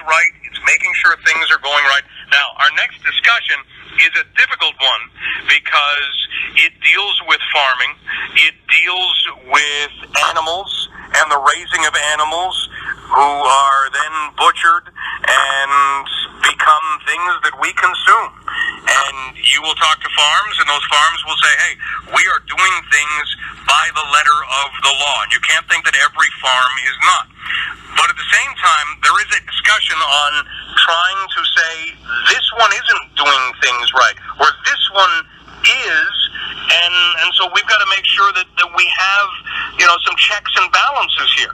right. It's making sure things are going right. Now, our next discussion is a difficult one because it deals with farming. It deals with animals and the raising of animals who are then butchered and become things that we consume. And you will talk to farms, and those farms will say, hey, we are doing things by the letter of the law. And you can't think that every farm is not. But at the same time, there is a discussion on trying to say this one isn't doing things right, or this one is, and so we've got to make sure that we have, some checks and balances here.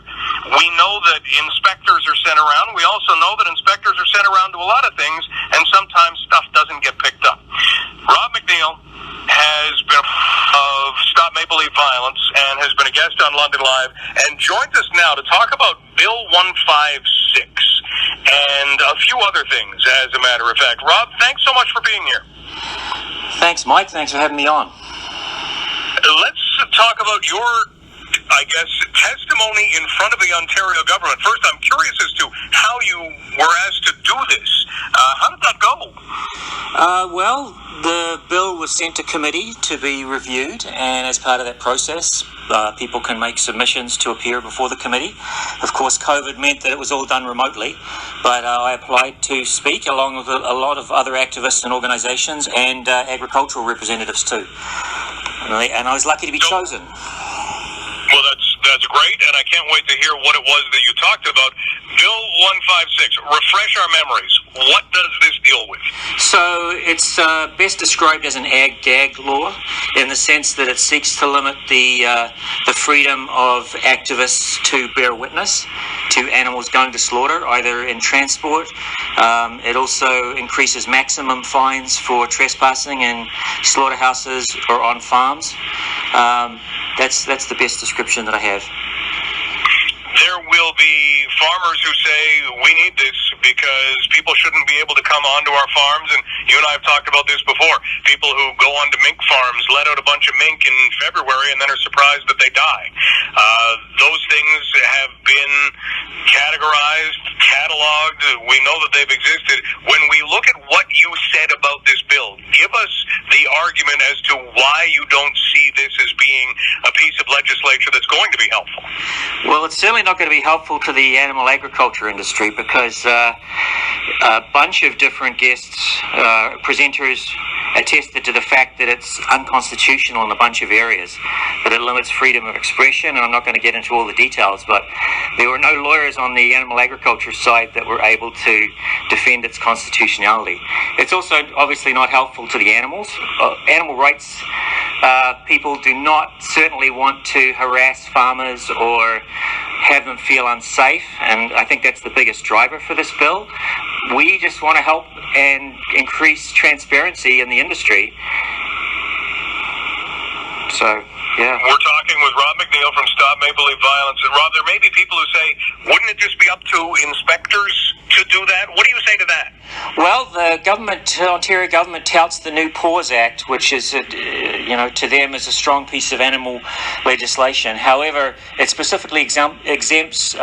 We know that inspectors are sent around. We also know that inspectors are sent around to a lot of things, and sometimes stuff doesn't get picked up. Rob McNeil has been of Stop Maple Leaf Violence and has been a guest on London Live and joins us now to talk about Bill 156 and a few other things, as a matter of fact. Rob, thanks so much for being here. Thanks, Mike. Thanks for having me on. Let's talk about your, testimony in front of the Ontario government. First, I'm curious as to how you were asked to do this. How did that go? Well, the bill was sent to committee to be reviewed, and as part of that process, people can make submissions to appear before the committee. Of course, COVID meant that it was all done remotely, but I applied to speak along with a lot of other activists and organisations and agricultural representatives too. And I was lucky to be chosen. Well, that's great, and I can't wait to hear what it was that you talked about. Bill 156, refresh our memories. What does this deal with? So it's best described as an ag-gag law in the sense that it seeks to limit the freedom of activists to bear witness to animals going to slaughter, either in transport. It also increases maximum fines for trespassing in slaughterhouses or on farms. That's the best description that I have. There will be farmers who say we need this because people shouldn't be able to come onto our farms, and you and I have talked about this before. People who go onto mink farms, let out a bunch of mink in February, and then are surprised that they die. Those things have been categorized, cataloged. We know that they've existed. When we look at what you said about this bill, give us the argument as to why you don't see this as being a piece of legislation that's going to be helpful. Well, it's certainly not going to be helpful to the animal agriculture industry because a bunch of different guests, presenters, attested to the fact that it's unconstitutional in a bunch of areas, that it limits freedom of expression, and I'm not going to get into all the details, but there were no lawyers on the animal agriculture side that were able to defend its constitutionality. It's also obviously not helpful to the animals. Animal rights people do not certainly want to harass farmers or have them feel unsafe, and I think that's the biggest driver for this bill. We just want to help and increase transparency in the industry. So, yeah. We're talking with Rob McNeil from Stop Maple Leaf Violence. And Rob, there may be people who say, wouldn't it just be up to inspectors to do that? What do you say to that? Well, the Ontario government touts the new PAWS Act, which is, to them is a strong piece of animal legislation. However, it specifically exempts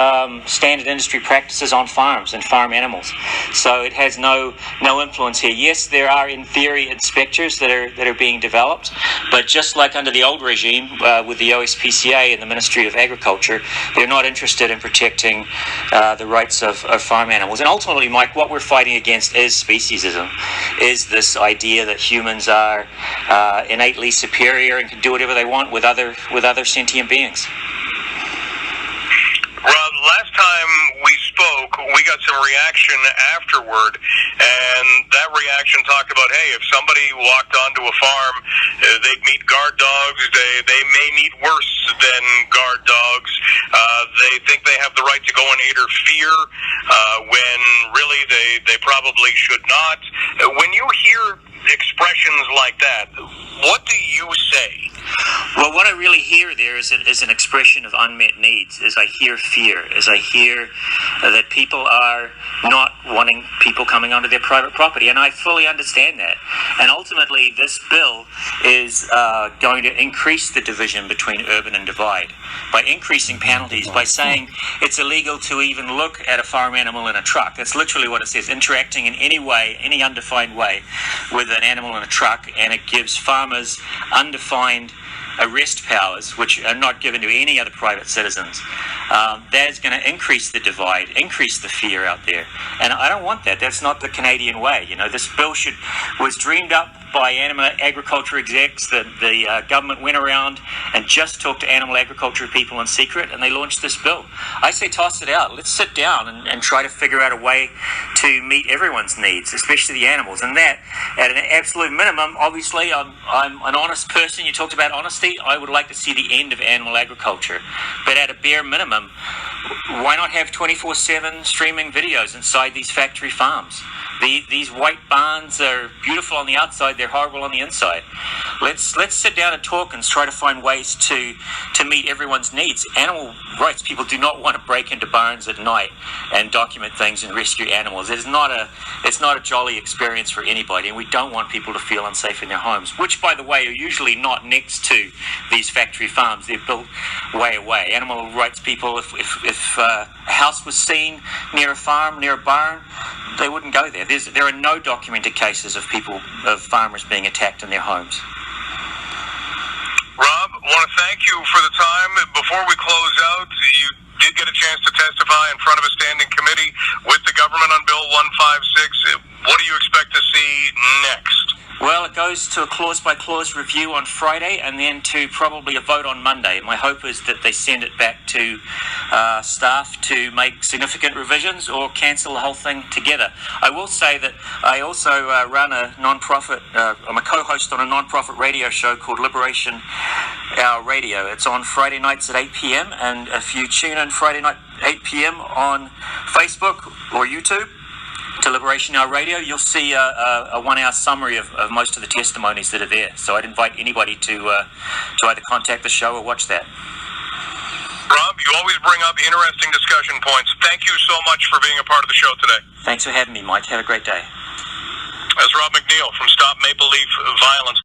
standard industry practices on farms and farm animals. So it has no influence here. Yes, there are, in theory, inspectors that are being developed, but just like under the old regime with the OSPCA and the Ministry of Agriculture, they're not interested in protecting the rights of farm animals. And ultimately, Mike, what we're fighting against is speciesism, is this idea that humans are innately superior and can do whatever they want with other sentient beings. Rob, last time we spoke, we got some reaction afterward, and that reaction talked about, hey, if somebody walked onto a farm, they'd meet guard dogs. They may meet worse than guard dogs. They think they have the right to go and interfere when really they probably should not. When you hear expressions like that, what do you say Well, what I really hear there is an expression of unmet needs. As I hear fear, as I hear that people are not wanting people coming onto their private property, and I fully understand that. And ultimately, this bill is going to increase the division between urban and divide by increasing penalties, by saying it's illegal to even look at a farm animal in a truck. That's literally what it says, interacting in any way, any undefined way with an animal in a truck, and it gives farmers undefined arrest powers, which are not given to any other private citizens. That is going to increase the divide, increase the fear out there. And I don't want that. That's not the Canadian way. You know, this bill was dreamed up by animal agriculture execs. The government went around and just talked to animal agriculture people in secret, and they launched this bill. I say toss it out. Let's sit down and try to figure out a way to meet everyone's needs, especially the animals. And that, at an absolute minimum, obviously, I'm an honest person. You talked about honesty. I would like to see the end of animal agriculture. But at a bare minimum, why not have 24/7 streaming videos inside these factory farms? These white barns are beautiful on the outside, they're horrible on the inside. Let's sit down and talk and try to find ways to meet everyone's needs. Animal rights people do not want to break into barns at night and document things and rescue animals. It's not a jolly experience for anybody, and we don't want people to feel unsafe in their homes, which, by the way, are usually not next to these factory farms. They're built way away. Animal rights people, if a house was seen near a farm, near a barn, they wouldn't go there. There are no documented cases of farmers being attacked in their homes. Rob, I want to thank you for the time. Before we close out, you did get a chance to testify in front of a standing committee with the government on Bill 156. What do you expect to see next? Well, it goes to a clause-by-clause review on Friday and then to probably a vote on Monday. My hope is that they send it back to staff to make significant revisions or cancel the whole thing together. I will say that I also run a non-profit, I'm a co-host on a non-profit radio show called Liberation Hour Radio. It's on Friday nights at 8 p.m. and if you tune in Friday night 8 p.m. on Facebook or YouTube to Liberation Hour Radio, you'll see a 1 hour summary of most of the testimonies that are there. So I'd invite anybody to either contact the show or watch that. Rob, you always bring up interesting discussion points. Thank you so much for being a part of the show today. Thanks for having me, Mike. Have a great day. That's Rob McNeil from Stop Maple Leaf Violence.